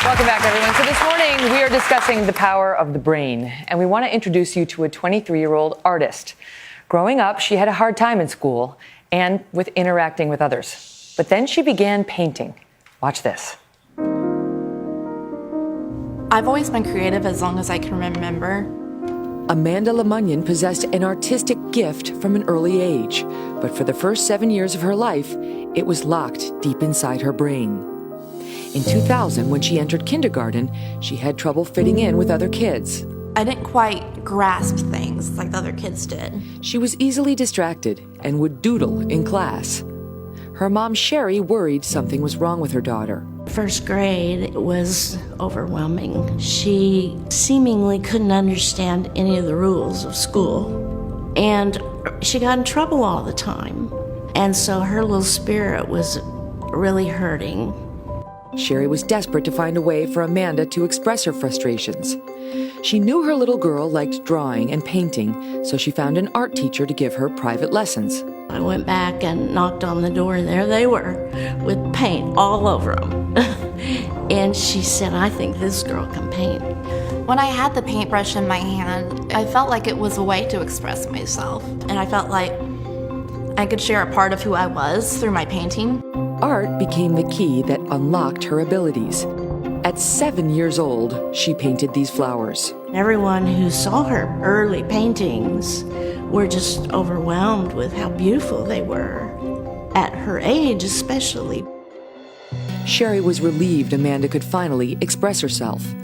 Welcome back, everyone. So this morning, we are discussing the power of the brain, and we want to introduce you to a 23-year-old artist. Growing up, she had a hard time in school and with interacting with others. But then she began painting. Watch this. I've always been creative as long as I can remember. Amanda LeMunyon possessed an artistic gift from an early age, but for the first 7 years of her life, it was locked deep inside her brain. In 2000, when she entered kindergarten, she had trouble fitting in with other kids. I didn't quite grasp things like the other kids did. She was easily distracted and would doodle in class. Her mom, Sherry, worried something was wrong with her daughter. First grade was overwhelming. She seemingly couldn't understand any of the rules of school, and she got in trouble all the time. And so her little spirit was really hurting. Sherry was desperate to find a way for Amanda to express her frustrations. She knew her little girl liked drawing and painting, so she found an art teacher to give her private lessons. I went back and knocked on the door, and there they were with paint all over them. And she said, "I think this girl can paint." When I had the paintbrush in my hand, I felt like it was a way to express myself. And I felt like I could share a part of who I was through my painting. Art became the key that unlocked her abilities. At 7 years old, she painted these flowers. Everyone who saw her early paintings were just overwhelmed with how beautiful they were, at her age especially. Sherry was relieved Amanda could finally express herself.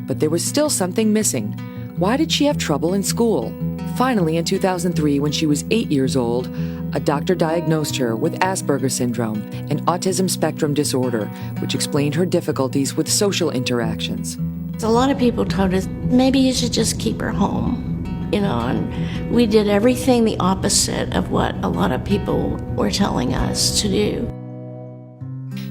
But there was still something missing. Why did she have trouble in school? Finally, in 2003, when she was 8 years old, a doctor diagnosed her with Asperger's syndrome, an autism spectrum disorder, which explained her difficulties with social interactions. A lot of people told us, maybe you should just keep her home. And we did everything the opposite of what a lot of people were telling us to do.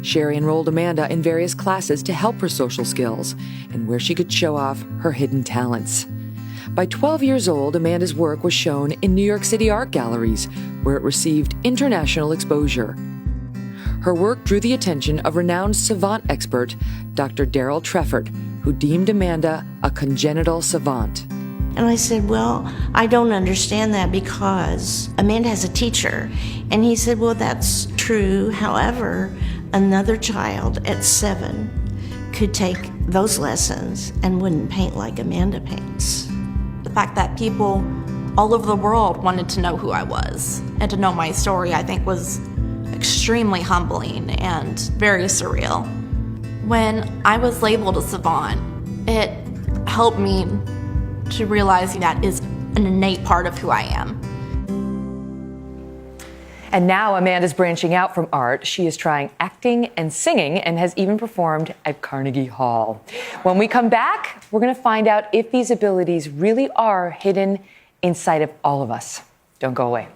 Sherry enrolled Amanda in various classes to help her social skills and where she could show off her hidden talents. By 12 years old, Amanda's work was shown in New York City art galleries, where it received international exposure. Her work drew the attention of renowned savant expert Dr. Daryl Treffert, who deemed Amanda a congenital savant. And I said, "Well, I don't understand that because Amanda has a teacher." And he said, "Well, that's true. However, another child at 7 could take those lessons and wouldn't paint like Amanda paints." The fact that people all over the world wanted to know who I was and to know my story, I think, was extremely humbling and very surreal. When I was labeled a savant, it helped me to realize that is an innate part of who I am. And now Amanda's branching out from art. She is trying acting and singing and has even performed at Carnegie Hall. When we come back, we're going to find out if these abilities really are hidden inside of all of us. Don't go away.